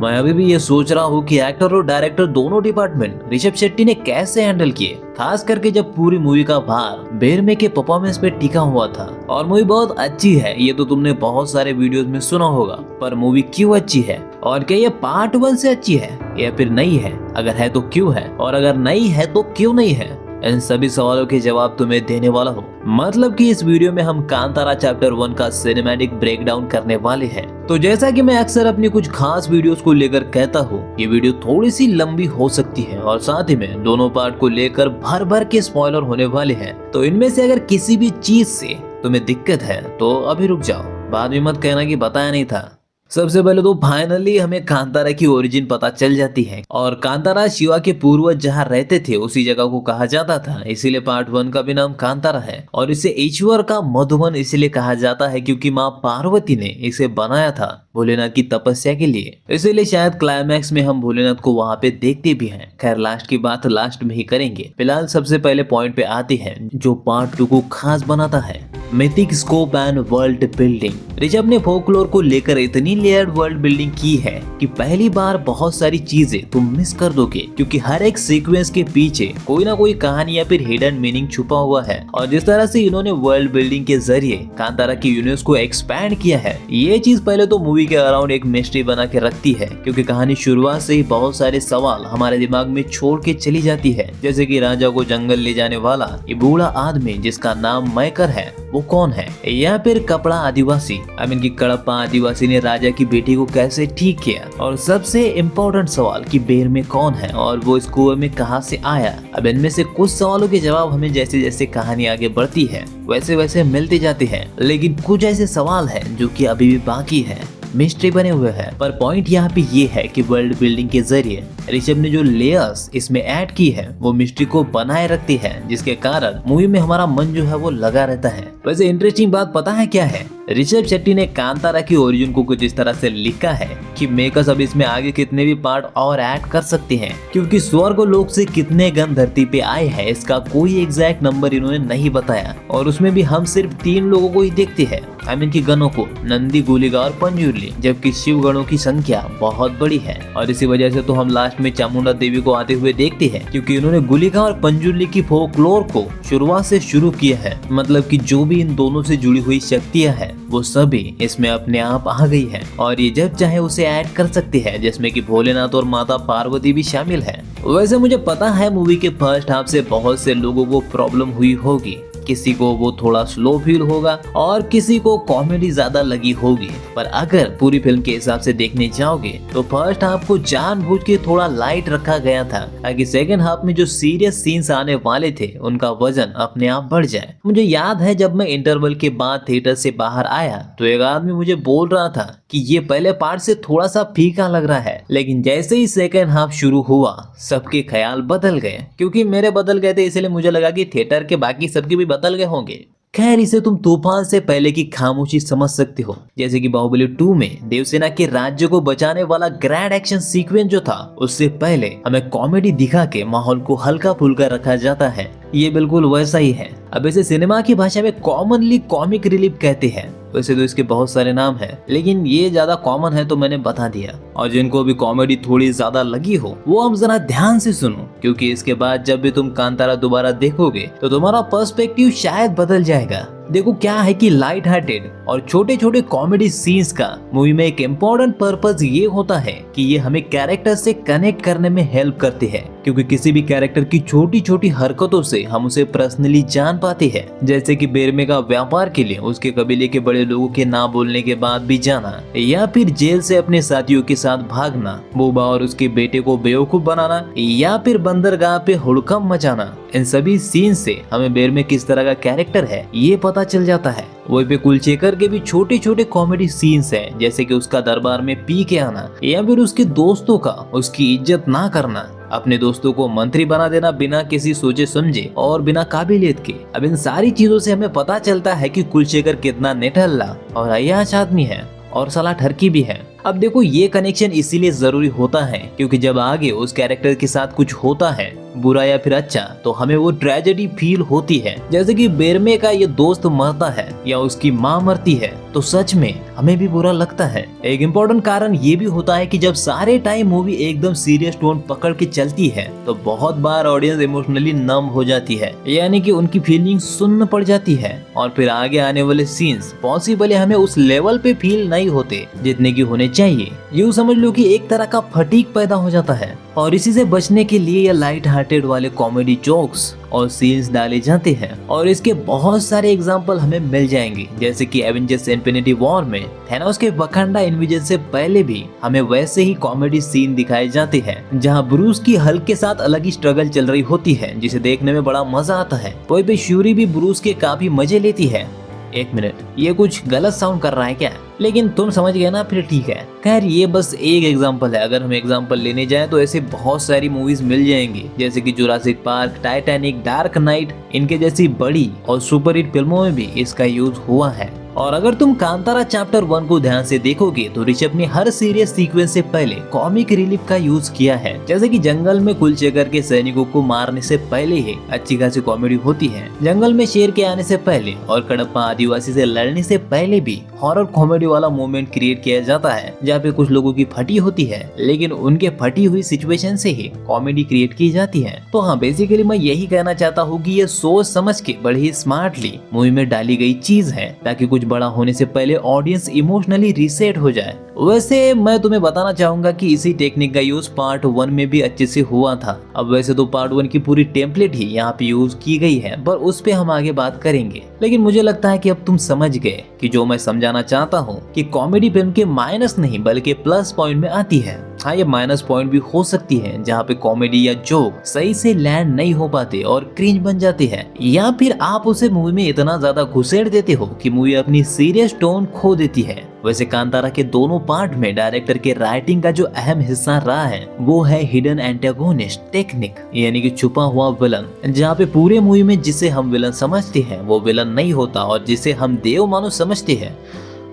मैं अभी भी ये सोच रहा हूँ कि एक्टर और डायरेक्टर दोनों डिपार्टमेंट ऋषभ शेट्टी ने कैसे हैंडल किए, खास करके जब पूरी मूवी का भार बेरमे के परफॉर्मेंस पे टिका हुआ था। और मूवी बहुत अच्छी है, ये तो तुमने बहुत सारे वीडियोस में सुना होगा, पर मूवी क्यों अच्छी है और क्या ये पार्ट 1 से अच्छी है या फिर नहीं है? अगर है तो क्यों है, और अगर नहीं है तो क्यों नहीं है? इन सभी सवालों के जवाब तुम्हें देने वाला हूँ। मतलब कि इस वीडियो में हम कांतारा चैप्टर 1 का सिनेमैटिक ब्रेकडाउन करने वाले हैं। तो जैसा कि मैं अक्सर अपनी कुछ खास वीडियोस को लेकर कहता हूँ, ये वीडियो थोड़ी सी लंबी हो सकती है और साथ ही में दोनों पार्ट को लेकर भर भर के स्पॉइलर होने वाले हैं। तो इनमें से अगर किसी भी चीज से तुम्हें दिक्कत है तो अभी रुक जाओ, बाद में मत कहना कि बताया नहीं था। सबसे पहले तो फाइनली हमें कांतारा की ओरिजिन पता चल जाती है और कांतारा शिवा के पूर्वज जहाँ रहते थे उसी जगह को कहा जाता था, इसीलिए पार्ट 1 का भी नाम कांतारा है। और इसे ईश्वर का मधुबन इसलिए कहा जाता है क्योंकि माँ पार्वती ने इसे बनाया था भोलेनाथ की तपस्या के लिए, इसीलिए शायद क्लाइमैक्स में हम भोलेनाथ को वहाँ पे देखते भी हैं। खैर लास्ट की बात लास्ट में ही करेंगे, फिलहाल सबसे पहले पॉइंट पे आते हैं जो पार्ट 2 को खास बनाता है, mythic scope and world building. Rishabh ने फोकलोर को लेकर इतनी लेयर्ड वर्ल्ड बिल्डिंग की है कि पहली बार बहुत सारी चीजें तुम मिस कर दोगे, क्योंकि हर एक सीक्वेंस के पीछे कोई ना कोई कहानी या फिर हिडन मीनिंग छुपा हुआ है। और जिस तरह से इन्होंने वर्ल्ड बिल्डिंग के जरिए कांतारा की यूनिवर्स को एक्सपैंड किया है, ये चीज पहले तो मूवी के अराउंड एक मिस्ट्री बना के रखती है, क्योंकि कहानी शुरुआत से ही बहुत सारे सवाल हमारे दिमाग में छोड़ के चली जाती है। जैसे कि राजा को जंगल ले जाने वाला ये बूढ़ा आदमी जिसका नाम मैकर है, वो कौन है? या फिर कपड़ा आदिवासी की कड़प्पा आदिवासी ने राजा की बेटी को कैसे ठीक किया? और सबसे इम्पोर्टेंट सवाल कि बेरमे कौन है और वो इस कुएं में कहां से आया? अब इनमें से कुछ सवालों के जवाब हमें जैसे जैसे कहानी आगे बढ़ती है वैसे वैसे मिलते जाते हैं, लेकिन कुछ ऐसे सवाल हैं जो कि अभी भी बाकी है, मिस्ट्री बने हुए हैं। पर पॉइंट यहाँ पे ये है कि वर्ल्ड बिल्डिंग के जरिए ऋषभ ने जो लेयर्स इसमें ऐड की है वो मिस्ट्री को बनाए रखती है, जिसके कारण मूवी में हमारा मन जो है वो लगा रहता है। वैसे इंटरेस्टिंग बात पता है क्या है? ऋषभ शेट्टी ने कांतारा की ओरिजिन को कुछ इस तरह से लिखा है कि मेकर्स अब इसमें आगे कितने भी पार्ट और ऐड कर सकते हैं, क्योंकि स्वर्ग लोक से कितने गण धरती पे आए हैं इसका कोई एग्जैक्ट नंबर इन्होंने नहीं बताया। और उसमें भी हम सिर्फ 3 लोगों को ही देखते हैं, की गणों को, नंदी, गुलिका और पंजुर्ली, जबकि शिव गणों की संख्या बहुत बड़ी है। और इसी वजह से तो हम लास्ट में चामुंडा देवी को आते हुए देखते हैं, क्योंकि इन्होंने गुलिका और पंजुर्ली की फोकलोर को शुरुआत से शुरू किया है। मतलब कि जो भी इन दोनों से जुड़ी हुई शक्तियां हैं वो सभी इसमें अपने आप आ गई है और ये जब चाहे उसे ऐड कर सकते हैं, जिसमें कि भोलेनाथ और माता पार्वती भी शामिल है। वैसे मुझे पता है मूवी के फर्स्ट हाफ से बहुत से लोगों को प्रॉब्लम हुई होगी, किसी को वो थोड़ा स्लो फील होगा और किसी को कॉमेडी ज्यादा लगी होगी। पर अगर पूरी फिल्म के हिसाब से देखने जाओगे तो फर्स्ट हाफ को जानबूझ के थोड़ा लाइट रखा गया था ताकि सेकंड हाफ में जो सीरियस सीन्स आने वाले थे उनका वजन अपने आप बढ़ जाए। मुझे याद है जब मैं इंटरवल के बाद थिएटर से बाहर आया तो एक आदमी मुझे बोल रहा था कि ये पहले पार्ट से थोड़ा सा फीका लग रहा है, लेकिन जैसे ही सेकंड हाफ शुरू हुआ सबके ख्याल बदल गए। क्योंकि मेरे बदल गए थे इसलिए मुझे लगा कि थिएटर के बाकी सबके भी बदल गए होंगे। खैर इसे तुम तूफान से पहले की खामोशी समझ सकते हो, जैसे कि बाहुबली 2 में देवसेना के राज्य को बचाने वाला ग्रैंड एक्शन सीक्वेंस जो था उससे पहले हमें कॉमेडी दिखा के माहौल को हल्का फुल्का रखा जाता है, ये बिल्कुल वैसा ही है। अब इसे सिनेमा की भाषा में कॉमनली कॉमिक रिलीफ कहते हैं। वैसे तो इसके बहुत सारे नाम हैं, लेकिन ये ज्यादा कॉमन है तो मैंने बता दिया। और जिनको भी कॉमेडी थोड़ी ज्यादा लगी हो वो अब जरा ध्यान से सुनो, क्योंकि इसके बाद जब भी तुम कांतारा दोबारा देखोगे तो तुम्हारा पर्सपेक्टिव शायद बदल जाएगा। देखो क्या है कि लाइट हार्टेड और छोटे छोटे कॉमेडी सीन्स का मूवी में एक इम्पोर्टेंट पर्पस ये होता है कि ये हमें कैरेक्टर से कनेक्ट करने में हेल्प करते हैं, क्योंकि किसी भी कैरेक्टर की छोटी छोटी हरकतों से हम उसे पर्सनली जान पाते हैं। जैसे कि बेरमे का व्यापार के लिए उसके कबीले के बड़े लोगों के ना बोलने के बाद भी जाना, या फिर जेल से अपने साथियों के साथ भागना, बोबा और उसके बेटे को बेवकूफ बनाना, या फिर बंदरगाह पे हुड़कम मचाना। इन सभी सीन से हमें बेरमे किस तरह का कैरेक्टर है ये पता चल जाता है। वही पे कुलचेकर के भी छोटे छोटे कॉमेडी सीन्स हैं, जैसे कि उसका दरबार में पी के आना, या फिर उसके दोस्तों का उसकी इज्जत ना करना, अपने दोस्तों को मंत्री बना देना बिना किसी सोचे समझे और बिना काबिलियत के। अब इन सारी चीजों से हमें पता चलता है कि कुलचेकर कितना नेठल्ला और अय्याश आदमी है और साला ठरकी भी है। अब देखो ये कनेक्शन इसीलिए जरूरी होता है क्योंकि जब आगे उस कैरेक्टर के साथ कुछ होता है बुरा या फिर अच्छा, तो हमें वो ट्रेजेडी फील होती है। जैसे कि बेरमे का ये दोस्त मरता है या उसकी माँ मरती है तो सच में हमें भी बुरा लगता है। एक इम्पोर्टेंट कारण ये भी होता है कि जब सारे टाइम मूवी एकदम सीरियस टोन पकड़ के चलती है तो बहुत बार ऑडियंस इमोशनली नम हो जाती है, यानी कि उनकी फीलिंग्स सुन्न पड़ जाती है और फिर आगे आने वाले सीन्स पॉसिबल हमें उस लेवल पे फील नहीं होते जितने की होने चाहिए। यूँ समझ लो कि एक तरह का फटीग पैदा हो जाता है और इसी से बचने के लिए ये लाइट हार्टेड वाले कॉमेडी जोक्स और सीन्स डाले जाते हैं और इसके बहुत सारे एग्जांपल हमें मिल जाएंगे। जैसे कि एवेंजर्स इन्फिनिटी वॉर में थैनोस के वकांडा इन्वेजन से पहले भी हमें वैसे ही कॉमेडी सीन दिखाए जाते हैं जहां ब्रूस की हल्क के साथ अलग ही स्ट्रगल चल रही होती है जिसे देखने में बड़ा मजा आता है। वहीं पे श्यूरी भी ब्रूस के काफी मजे लेती है। एक मिनट, ये कुछ गलत साउंड कर रहा है क्या? लेकिन तुम समझ गए ना, फिर ठीक है। खैर ये बस एक एग्जांपल है, अगर हम एग्जांपल लेने जाएं तो ऐसे बहुत सारी मूवीज मिल जाएंगी जैसे कि Jurassic park, Titanic, dark night, इनके जैसी बड़ी और सुपर हिट फिल्मों में भी इसका यूज हुआ है। और अगर तुम कांतारा चैप्टर 1 को ध्यान से देखोगे तो ऋषभ ने हर सीरियस सीक्वेंस से पहले कॉमिक रिलीफ का यूज किया है। जैसे कि जंगल में कुलचेकर के सैनिकों को मारने से पहले ही अच्छी खासी कॉमेडी होती है, जंगल में शेर के आने से पहले और कडप्पा आदिवासी से लड़ने से पहले भी हॉरर कॉमेडी वाला मोमेंट क्रिएट किया जाता है जहाँ पे कुछ लोगों की फटी होती है लेकिन उनके फटी हुई सिचुएशन से ही कॉमेडी क्रिएट की जाती है। तो हाँ, बेसिकली मैं यही कहना चाहता हूँ कि ये सोच समझ के बड़े ही स्मार्टली मूवी में डाली गई चीज है ताकि कुछ बड़ा होने से पहले ऑडियंस इमोशनली रीसेट हो जाए। वैसे मैं तुम्हें बताना चाहूंगा कि इसी टेक्निक का यूज पार्ट 1 में भी अच्छे से हुआ था। अब वैसे तो पार्ट 1 की पूरी टेम्पलेट ही यहाँ पे यूज की गई है पर उस पे हम आगे बात करेंगे। लेकिन मुझे लगता है कि अब तुम समझ गए कि जो मैं समझाना चाहता हूँ कि कॉमेडी फिल्म के माइनस नहीं बल्कि प्लस पॉइंट में आती है। हाँ, ये माइनस पॉइंट भी हो सकती है जहाँ पे कॉमेडी या जोक सही से लैंड नहीं हो पाते और क्रिंज बन जाते हैं, या फिर आप उसे मूवी में इतना ज्यादा घुसेड़ देते हो कि मूवी अपनी सीरियस टोन खो देती है। वैसे कांतारा के दोनों पार्ट में डायरेक्टर के राइटिंग का जो अहम हिस्सा रहा है वो है हिडन एंटागोनिस्ट टेक्निक, यानी कि छुपा हुआ विलन, जहाँ पे पूरे मूवी में जिसे हम विलन समझते हैं वो विलन नहीं होता और जिसे हम देव मानो समझते हैं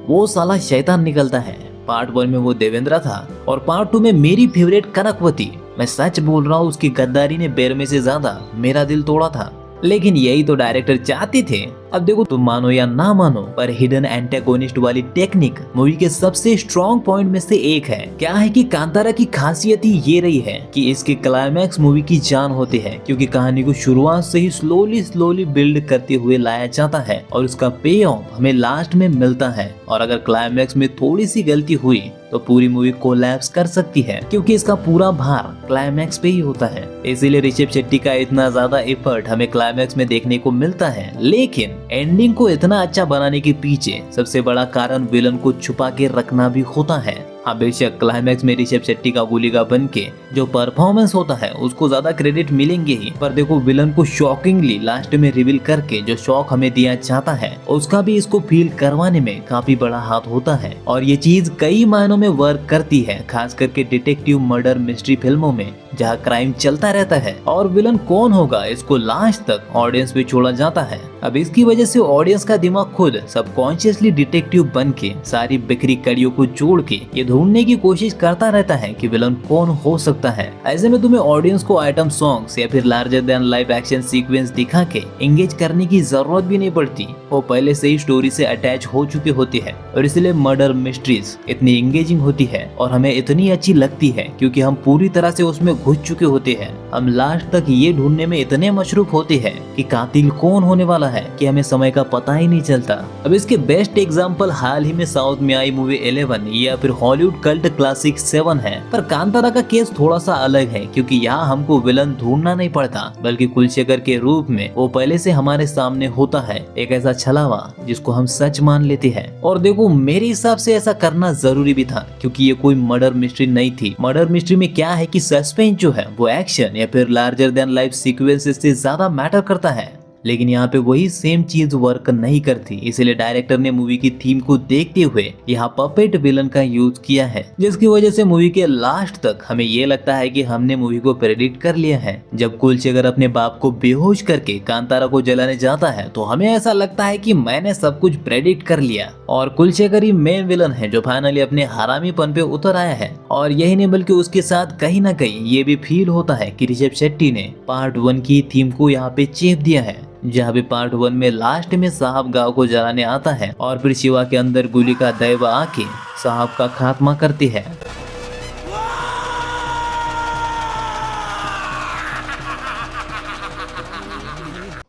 वो साला शैतान निकलता है। पार्ट 1 में वो देवेंद्र था और पार्ट 2 में मेरी फेवरेट कनकवती, मैं सच बोल रहा हूँ, उसकी गद्दारी ने बेरमे से ज्यादा मेरा दिल तोड़ा था। लेकिन यही तो डायरेक्टर चाहते थे। अब देखो, तुम मानो या ना मानो पर हिडन एंटागोनिस्ट वाली टेक्निक मूवी के सबसे स्ट्रॉन्ग पॉइंट में से एक है। क्या है कि कांतारा की खासियत ही ये रही है कि इसके क्लाइमैक्स मूवी की जान होते हैं, क्योंकि कहानी को शुरुआत से ही स्लोली बिल्ड करते हुए लाया जाता है और उसका पे ऑफ हमें लास्ट में मिलता है। और अगर क्लाइमैक्स में थोड़ी सी गलती हुई तो पूरी मूवी कोलैप्स कर सकती है, क्योंकि इसका पूरा भार क्लाइमैक्स पे ही होता है। इसीलिए ऋषभ शेट्टी का इतना ज्यादा एफर्ट हमें क्लाइमैक्स में देखने को मिलता है। लेकिन एंडिंग को इतना अच्छा बनाने के पीछे सबसे बड़ा कारण विलन को छुपा के रखना भी होता है। हाँ, बेशक क्लाइमैक्स में ऋषभ शेट्टी का गोलीगा बन के जो परफॉर्मेंस होता है उसको ज्यादा क्रेडिट मिलेंगे ही, पर देखो विलन को शॉकिंगली लास्ट में रिवील करके जो शॉक हमें दिया जाता है उसका भी इसको फील करवाने में काफी बड़ा हाथ होता है। और ये चीज कई मायनों में वर्क करती है, खास करके डिटेक्टिव मर्डर मिस्ट्री फिल्मों में जहाँ क्राइम चलता रहता है और विलन कौन होगा इसको लास्ट तक ऑडियंस पे छोड़ा जाता है। अब इसकी वजह से ऑडियंस का दिमाग खुद सबकॉन्शियसली डिटेक्टिव बन के सारी बिखरी कड़ियों को जोड़ के ये ढूंढने की कोशिश करता रहता है कि विलन कौन हो सकता है। ऐसे में तुम्हें ऑडियंस को आइटम सॉन्ग्स या फिर larger than life action sequence दिखा के एंगेज करने की जरूरत भी नहीं पड़ती, वो पहले से ही स्टोरी से अटैच हो चुके होती है। और इसलिए मर्डर मिस्ट्रीज इतनी एंगेजिंग होती है और हमें इतनी अच्छी लगती है क्योंकि हम पूरी तरह से उसमें घुस चुके होते हैं। हम लास्ट तक ये ढूंढने में इतने मशरूफ होते हैं कि कातिल कौन होने वाला है कि हमें समय का पता ही नहीं चलता। अब इसके बेस्ट एग्जांपल हाल ही में साउथ में आई मूवी 11 या फिर हॉलीवुड कल्ट क्लासिक 7 है। पर कांतारा का केस थोड़ा सा अलग है क्योंकि यहाँ हमको विलन ढूंढना नहीं पड़ता, बल्कि कुलशेखर के रूप में वो पहले से हमारे सामने होता है, एक ऐसा छलावा जिसको हम सच मान लेते हैं। और देखो, मेरे हिसाब से ऐसा करना जरूरी भी था क्योंकि ये कोई मर्डर मिस्ट्री नहीं थी। मर्डर मिस्ट्री में क्या है कि सस्पेंस जो है वो एक्शन या फिर लार्जर देन लाइफ सीक्वेंसेस से ज्यादा मैटर करता है। लेकिन यहाँ पे वही सेम चीज वर्क नहीं करती, इसलिए डायरेक्टर ने मूवी की थीम को देखते हुए यहाँ पपेट विलन का यूज किया है, जिसकी वजह से मूवी के लास्ट तक हमें ये लगता है कि हमने मूवी को प्रेडिक्ट कर लिया है। जब कुलशेखर अपने बाप को बेहोश करके कांतारा को जलाने जाता है तो हमें ऐसा लगता है कि मैंने सब कुछ प्रेडिक्ट कर लिया और कुलशेखर ही मेन विलन है जो फाइनली अपने हरामीपन पे उतर आया है। और यही नहीं बल्कि उसके साथ कहीं ना कहीं ये भी फील होता है कि ऋषभ शेट्टी ने पार्ट 1 की थीम को यहाँ पे चेप दिया है, जहाँ पे पार्ट 1 में लास्ट में साहब गांव को जलाने आता है और फिर शिवा के अंदर गोली का दैव आके साहब का खात्मा करती है।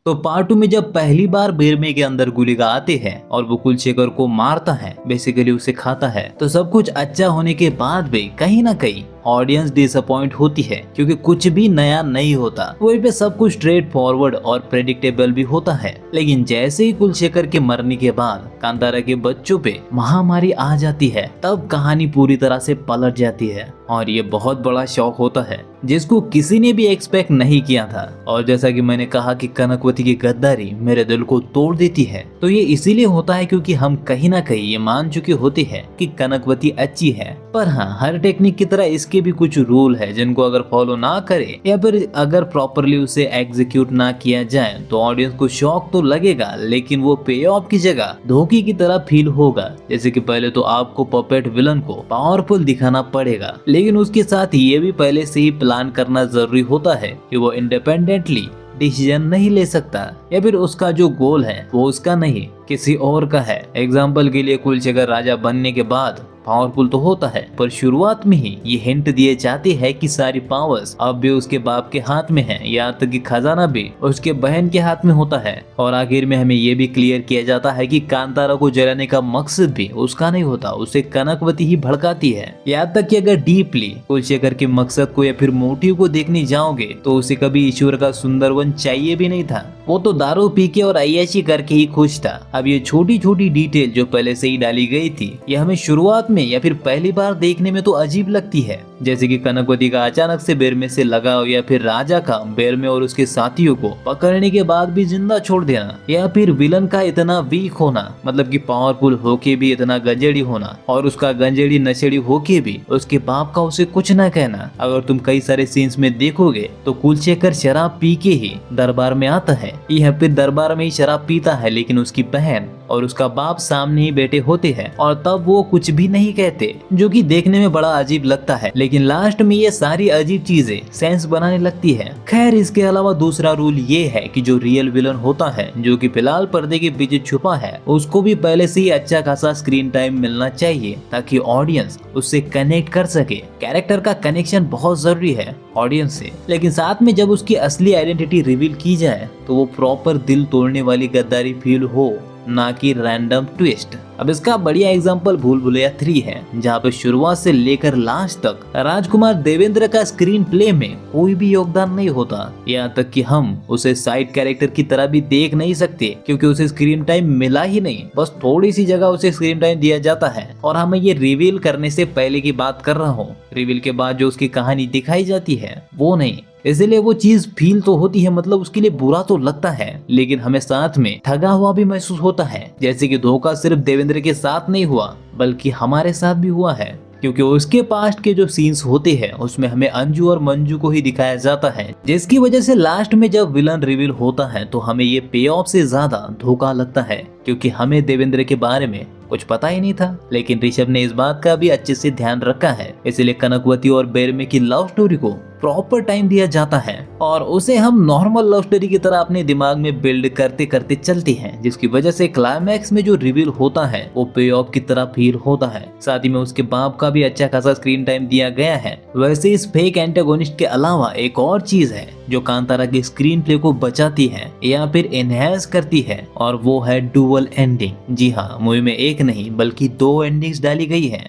तो पार्ट 2 में जब पहली बार बेरमे के अंदर गुलिका आते हैं और वो कुलशेखर को मारता है, बेसिकली उसे खाता है, तो सब कुछ अच्छा होने के बाद भी कहीं ना कहीं ऑडियंस डिसअपॉइंट होती है क्योंकि कुछ भी नया नहीं होता। वहीं पे सब कुछ स्ट्रेट फॉरवर्ड और प्रेडिक्टेबल भी होता है। लेकिन जैसे ही कुलशेखर के मरने के बाद कांतारा के बच्चों पे महामारी आ जाती है, तब कहानी पूरी तरह से पलट जाती है और ये बहुत बड़ा शौक होता है जिसको किसी ने भी एक्सपेक्ट नहीं किया था। और जैसा कि मैंने कहा कि कनकवती की गद्दारी मेरे दिल को तोड़ देती है, तो ये इसीलिए होता है क्योंकि हम कहीं ना कहीं ये मान चुके होते हैं कि कनकवती अच्छी है। पर हाँ, हर टेक्निक की तरह इसके भी कुछ रूल है जिनको अगर फॉलो ना करे या फिर अगर प्रॉपरली उसे एग्जीक्यूट ना किया जाए तो ऑडियंस को शॉक तो लगेगा, लेकिन वो पे ऑफ की जगह धोखे की तरह फील होगा। जैसे कि पहले तो आपको पपेट विलन को पावरफुल दिखाना पड़ेगा, लेकिन उसके साथ ये भी पहले से ही प्लान करना जरूरी होता है कि वो इंडिपेंडेंटली डिसीजन नहीं ले सकता या फिर उसका जो गोल है वो उसका नहीं किसी और का है। एग्जाम्पल के लिए कुलशेखर राजा बनने के बाद पावरफुल तो होता है, पर शुरुआत में ही ये हिंट दिए जाते हैं कि सारी पावर्स अब भी उसके बाप के हाथ में है, यहाँ तक कि खजाना भी उसके बहन के हाथ में होता है। और आखिर में हमें ये भी क्लियर किया जाता है कि कांतारा को जलाने का मकसद भी उसका नहीं होता, उसे कनकवती ही भड़काती है। यहाँ तक कि अगर डीपली कुलशेखर के मकसद को या फिर मोटिव को देखने जाओगे तो उसे कभी ईश्वर का सुंदर वन चाहिए भी नहीं था, वो तो दारू पी के और अय्याशी करके ही खुश था। अब ये छोटी छोटी डिटेल जो पहले से ही डाली गई थी, ये हमें शुरुआत में या फिर पहली बार देखने में तो अजीब लगती है, जैसे कि कनकवती का अचानक से बेरमे से लगाव या फिर राजा का बेरमे और उसके साथियों को पकड़ने के बाद भी जिंदा छोड़ देना, या फिर विलन का इतना वीक होना, मतलब कि पावरफुल होके भी इतना गंजेड़ी होना और उसका गंजेड़ी नशेड़ी होके भी उसके बाप का उसे कुछ न कहना। अगर तुम कई सारे सीन्स में देखोगे तो कुलशेखर शराब पी के ही दरबार में आता है, यह फिर दरबार में ही शराब पीता है, लेकिन उसकी बहन और उसका बाप सामने ही बैठे होते हैं और तब वो कुछ भी नहीं कहते, जो कि देखने में बड़ा अजीब लगता है। लेकिन लास्ट में ये सारी अजीब चीजें सेंस बनाने लगती है। खैर, इसके अलावा दूसरा रूल ये है कि जो रियल विलन होता है, जो कि फिलहाल पर्दे के पीछे छुपा है, उसको भी पहले से ही अच्छा खासा स्क्रीन टाइम मिलना चाहिए ताकि ऑडियंस उससे कनेक्ट कर सके। कैरेक्टर का कनेक्शन बहुत जरूरी है ऑडियंस से, लेकिन साथ में जब उसकी असली आइडेंटिटी रिवील की जाए तो वो प्रॉपर दिल तोड़ने वाली गद्दारी फील हो, ना कि रैंडम ट्विस्ट। अब इसका बढ़िया एग्जांपल भूल भुलैया 3 है, जहाँ पे शुरुआत से लेकर लास्ट तक राजकुमार देवेंद्र का स्क्रीन प्ले में कोई भी योगदान नहीं होता। यहाँ तक कि हम उसे साइड कैरेक्टर की तरह भी देख नहीं सकते क्योंकि उसे स्क्रीन टाइम मिला ही नहीं, बस थोड़ी सी जगह उसे स्क्रीन टाइम दिया जाता है। और हमें ये रिवील करने से पहले की बात कर रहा हूँ, रिवील के बाद जो उसकी कहानी दिखाई जाती है वो नहीं। इसलिए वो चीज फील तो होती है, मतलब उसके लिए बुरा तो लगता है, लेकिन हमें साथ में ठगा हुआ भी महसूस होता है। जैसे कि धोखा सिर्फ देवेंद्र के साथ नहीं हुआ बल्कि हमारे साथ भी हुआ है, क्योंकि उसके पास्ट के जो सीन्स होते हैं उसमें हमें अंजू और मंजू को ही दिखाया जाता है, जिसकी वजह से लास्ट में जब विलन रिवील होता है तो हमें ये पे ऑफ से ज्यादा धोखा लगता है, क्योंकि हमें देवेंद्र के बारे में कुछ पता ही नहीं था। लेकिन ऋषभ ने इस बात का भी अच्छे से ध्यान रखा है, इसलिए कनकवती और बेरमे की लव स्टोरी को प्रॉपर टाइम दिया जाता है और उसे हम नॉर्मल लव स्टोरी की तरह अपने दिमाग में बिल्ड करते करते चलते हैं, जिसकी वजह से क्लाइमैक्स में जो रिवील होता है वो पे ऑफ की तरह फील होता है। साथ ही में उसके बाप का भी अच्छा खासा स्क्रीन टाइम दिया गया है। वैसे इस फेक एंटागोनिस्ट के अलावा एक और चीज है जो कांतारा के स्क्रीन प्ले को बचाती है या फिर एनहांस करती है, और वो है डुअल एंडिंग। जी हाँ, मूवी में एक नहीं बल्कि 2 एंडिंग्स डाली गई है।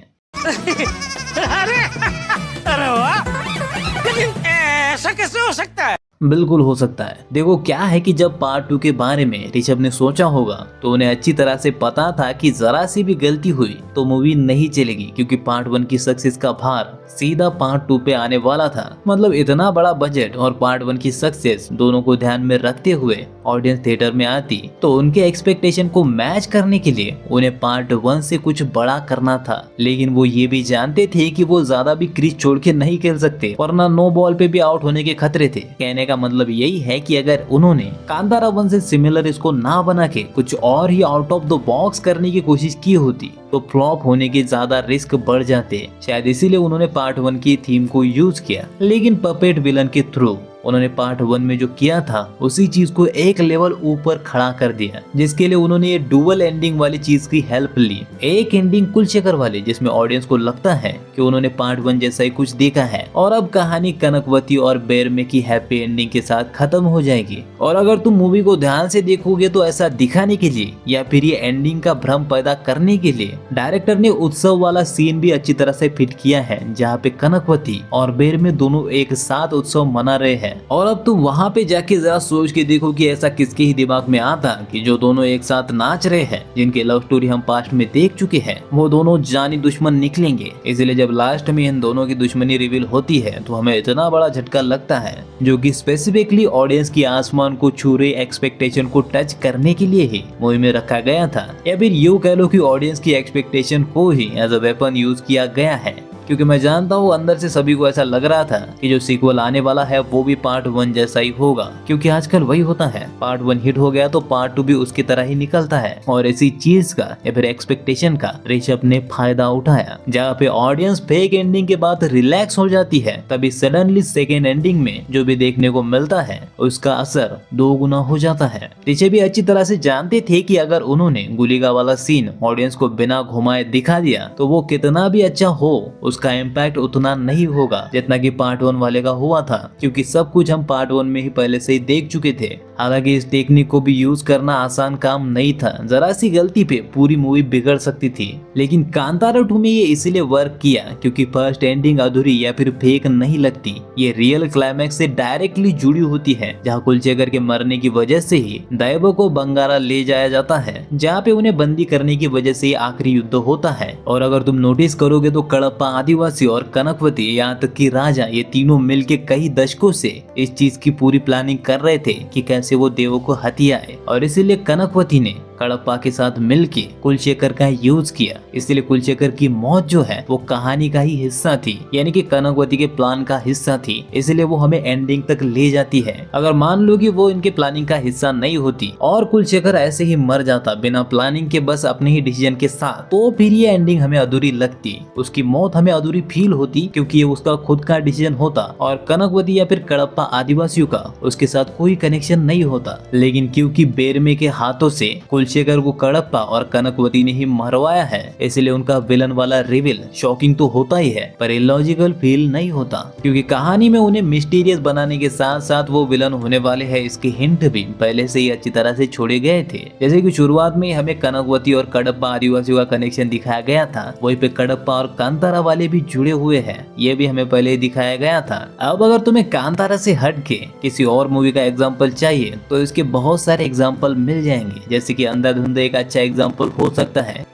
अरे वाह, लेकिन ऐसा कैसे हो सकता है? बिल्कुल हो सकता है। देखो क्या है कि जब पार्ट 2 के बारे में ऋषभ ने सोचा होगा तो उन्हें अच्छी तरह से पता था कि जरा सी भी गलती हुई तो मूवी नहीं चलेगी, क्योंकि पार्ट 1 की सक्सेस का भार सीधा पार्ट 2 पे आने वाला था। मतलब इतना बड़ा बजट और पार्ट 1 की सक्सेस दोनों को ध्यान में रखते हुए ऑडियंस थिएटर में आती तो उनके एक्सपेक्टेशन को मैच करने के लिए उन्हें पार्ट 1 से कुछ बड़ा करना था, लेकिन वो ये भी जानते थे कि वो ज्यादा भी क्रीज छोड़ के नहीं खेल सकते वरना नो बॉल पे भी आउट होने के खतरे थे। कहने का मतलब यही है कि अगर उन्होंने कांतारा 1 से सिमिलर इसको ना बना के कुछ और ही आउट ऑफ द बॉक्स करने की कोशिश की होती तो फ्लॉप होने के ज्यादा रिस्क बढ़ जाते। शायद इसीलिए उन्होंने पार्ट 1 की थीम को यूज किया, लेकिन पपेट विलन के थ्रू उन्होंने पार्ट 1 में जो किया था उसी चीज को एक लेवल ऊपर खड़ा कर दिया, जिसके लिए उन्होंने ये डुअल एंडिंग वाली चीज की हेल्प ली। एक एंडिंग कुलशेखर वाली जिसमें ऑडियंस को लगता है कि उन्होंने पार्ट 1 जैसा ही कुछ देखा है और अब कहानी कनकवती और बेरमे की हैप्पी एंडिंग के साथ खत्म हो जाएगी। और अगर तुम मूवी को ध्यान से देखोगे तो ऐसा दिखाने के लिए या फिर ये एंडिंग का भ्रम पैदा करने के लिए डायरेक्टर ने उत्सव वाला सीन भी अच्छी तरह से फिट किया है, जहाँ पे कनकवती और बेरमे दोनों एक साथ उत्सव मना रहे हैं। और अब तुम वहाँ पे जाके जरा सोच के देखो कि ऐसा किसके ही दिमाग में आता कि जो दोनों एक साथ नाच रहे हैं, जिनके लव स्टोरी हम पास्ट में देख चुके हैं, वो दोनों जानी दुश्मन निकलेंगे। इसलिए जब लास्ट में इन दोनों की दुश्मनी रिवील होती है तो हमें इतना बड़ा झटका लगता है, जो कि स्पेसिफिकली ऑडियंस की आसमान को छू रही एक्सपेक्टेशन को टच करने के लिए ही मूवी में रखा गया था, या फिर यूँ कह लो कि ऑडियंस की एक्सपेक्टेशन को ही एज अ वेपन यूज किया गया है। क्योंकि मैं जानता हूँ अंदर से सभी को ऐसा लग रहा था कि जो सीक्वल आने वाला है वो भी पार्ट 1 जैसा ही होगा, क्योंकि आजकल वही होता है, पार्ट 1 हिट हो गया तो पार्ट 2 भी उसकी तरह ही निकलता है। और इसी चीज का या फिर एक्सपेक्टेशन का ऋषभ ने फायदा उठाया, जहाँ पे ऑडियंस फेक एंडिंग के बाद रिलैक्स हो जाती है, तभी सडनली सेकेंड एंडिंग में जो भी देखने को मिलता है उसका असर 2 गुना हो जाता है। ऋषभ भी अच्छी तरह से जानते थे कि अगर उन्होंने गुलिका वाला सीन ऑडियंस को बिना घुमाए दिखा दिया तो वो कितना भी अच्छा हो उसका इम्पैक्ट उतना नहीं होगा जितना कि पार्ट 1 वाले का हुआ था, क्योंकि सब कुछ हम पार्ट 1 में ही पहले से ही देख चुके थे। हालांकि इस टेक्निक को भी यूज करना आसान काम नहीं था, जरा सी गलती पे पूरी मूवी बिगड़ सकती थी। लेकिन कांतारा 2 में ये इसीलिए वर्क किया क्योंकि फर्स्ट एंडिंग अधूरी या फिर फेक नहीं लगती, ये रियल क्लाइमैक्स से डायरेक्टली जुड़ी होती है, जहाँ कुलशेखर के मरने की वजह से ही दैव को बंगारा ले जाया जाता है, जहाँ पे उन्हें बंदी करने की वजह से आखिरी युद्ध होता है। और अगर तुम नोटिस करोगे तो कडप्पा आदिवासी और कनकवती यहाँ तक कि राजा, ये तीनों मिलके कई दशकों से इस चीज की पूरी प्लानिंग कर रहे थे कि कैसे वो देवों को हथियाए, और इसीलिए कनकवती ने कडप्पा के साथ मिलके कुलशेखर का यूज किया। इसलिए कुलशेखर की मौत जो है वो कहानी का ही हिस्सा थी, यानी कि कनकवती के प्लान का हिस्सा थी, इसलिए वो हमें एंडिंग तक ले जाती है। अगर मान लो कि वो इनके प्लानिंग का हिस्सा नहीं होती और कुलशेखर ऐसे ही मर जाता बिना प्लानिंग के बस अपने ही डिसीजन के साथ, तो फिर ये एंडिंग हमें अधूरी लगती, उसकी मौत हमें अधूरी फील होती, क्योंकि ये उसका खुद का डिसीजन होता और कनकवती या फिर कडप्पा आदिवासियों का उसके साथ कोई कनेक्शन नहीं होता। लेकिन क्योंकि बेरमे के हाथों से कुलशेखर को कडप्पा और कनकवती ने ही मरवाया है, इसलिए उनका विलन वाला रिवील शॉकिंग तो होता ही है पर इलॉजिकल फील नहीं होता, क्योंकि कहानी में उन्हें मिस्टीरियस बनाने के साथ साथ वो विलन होने वाले हैं इसके हिंट भी पहले से ही अच्छी तरह से छोड़े गए थे। जैसे कि शुरुआत में हमें कनकवती और कडप्पा आदिवासियों का कनेक्शन दिखाया गया था, वहीं पे कडप्पा और कांतारा वाले भी जुड़े हुए हैं, ये भी हमें पहले ही दिखाया गया था। अब अगर तुम्हें कांतारा से हट के किसी और मूवी का एग्जाम्पल चाहिए तो इसके बहुत सारे एग्जाम्पल मिल जाएंगे, जैसे कि अंधाधुंध एक अच्छा एग्जाम्पल हो सकता है।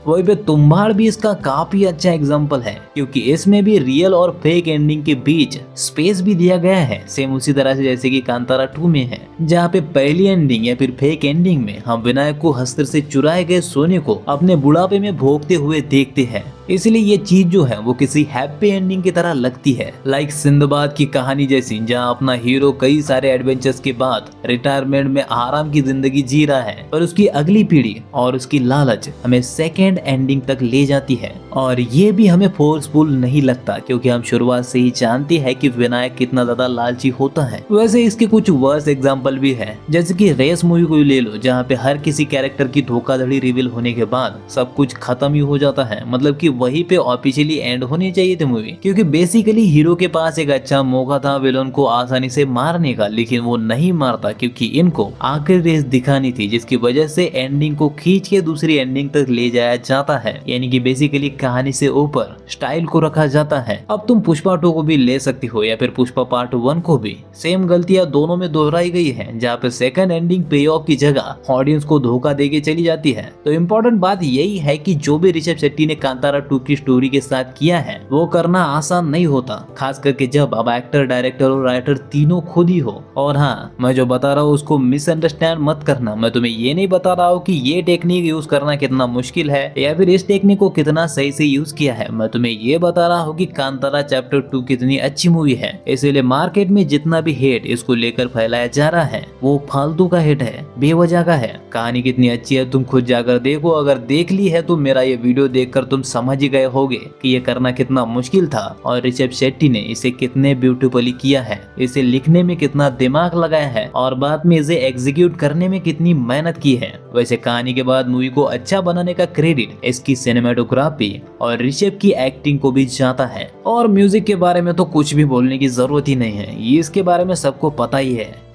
वही पे तुम्बाड़ भी इसका काफी अच्छा एग्जाम्पल है, क्योंकि इसमें भी रियल और फेक एंडिंग के बीच स्पेस भी दिया गया है, सेम उसी तरह से जैसे कि कांतारा 2 में है, जहाँ पे पहली एंडिंग या फिर फेक एंडिंग में हम विनायक को हस्तर से चुराए गए सोने को अपने बुढ़ापे में भोगते हुए देखते हैं। इसलिए ये चीज जो है वो किसी हैप्पी एंडिंग की तरह लगती है, लाइक सिंदबाद की कहानी जैसी, जहाँ अपना हीरो कई सारे एडवेंचर्स के बाद रिटायरमेंट में आराम की जिंदगी जी रहा है, पर उसकी अगली पीढ़ी और उसकी लालच हमें सेकेंड एंडिंग तक ले जाती है। और ये भी हमें फोर्सफुल नहीं लगता, क्योंकि हम शुरुआत से ही जानते हैं कि विनायक कितना ज्यादा लालची होता है। वैसे इसके कुछ वर्स एग्जाम्पल भी है, जैसे कि रेस मूवी को ले लो, जहाँ पे हर किसी कैरेक्टर की धोखाधड़ी रिवील होने के बाद सब कुछ खत्म ही हो जाता है, मतलब कि वहीं पे ऑफिशियली एंड होनी चाहिए थी मूवी, क्योंकि बेसिकली हीरो के पास एक अच्छा मौका था विलन को आसानी से मारने का, लेकिन वो नहीं मारता क्योंकि इनको आखिरी रेस दिखानी थी, जिसकी वजह से एंडिंग को खींच के दूसरी एंडिंग तक ले जाया जाता है, यानी कि बेसिकली कहानी से ऊपर स्टाइल को रखा जाता है। अब तुम पुष्पा 2 को भी ले सकती हो या फिर पुष्पा पार्ट 1 को भी, सेम गलतियां दोनों में दोहराई गई है, जहाँ पे सेकंड एंडिंग पे ऑफ की जगह ऑडियंस को धोखा देके चली जाती है। तो इम्पोर्टेंट बात यही है कि जो भी ऋषभ शेट्टी ने कांतारा 2 की स्टोरी के साथ किया है वो करना आसान नहीं होता, खास करके जब अब एक्टर, डायरेक्टर और राइटर तीनों खुद ही हो। और हाँ, मैं जो बता रहा हूँ उसको मिसअंडरस्टैंड मत करना। मैं तुम्हें ये नहीं बता रहा हूँ कि ये टेक्निक यूज करना कितना मुश्किल है या फिर इस टेक्निक को कितना सही से यूज किया है। मैं तुम्हें ये बता रहा हूँ कि कांतारा चैप्टर 2 कितनी अच्छी मूवी है। इसीलिए मार्केट में जितना भी हेट इसको लेकर फैलाया जा रहा है वो फालतू का हेट है, बेवजह का है। कहानी कितनी अच्छी है तुम खुद जाकर देखो। अगर देख ली है तो मेरा ये वीडियो देखकर तुम समझ ही गए होगे कि ये करना कितना मुश्किल था और ऋषभ शेट्टी ने इसे कितने ब्यूटीफुली किया है, इसे लिखने में कितना दिमाग लगाया है और बाद में इसे एग्जीक्यूट करने में कितनी मेहनत की है। वैसे कहानी के बाद मूवी को अच्छा बनाने का क्रेडिट इसकी सिनेमेटोग्राफी और ऋषभ की एक्टिंग को भी जाता है। और म्यूजिक के बारे में तो कुछ भी बोलने की जरूरत ही नहीं है, ये इसके बारे में सबको पता ही है।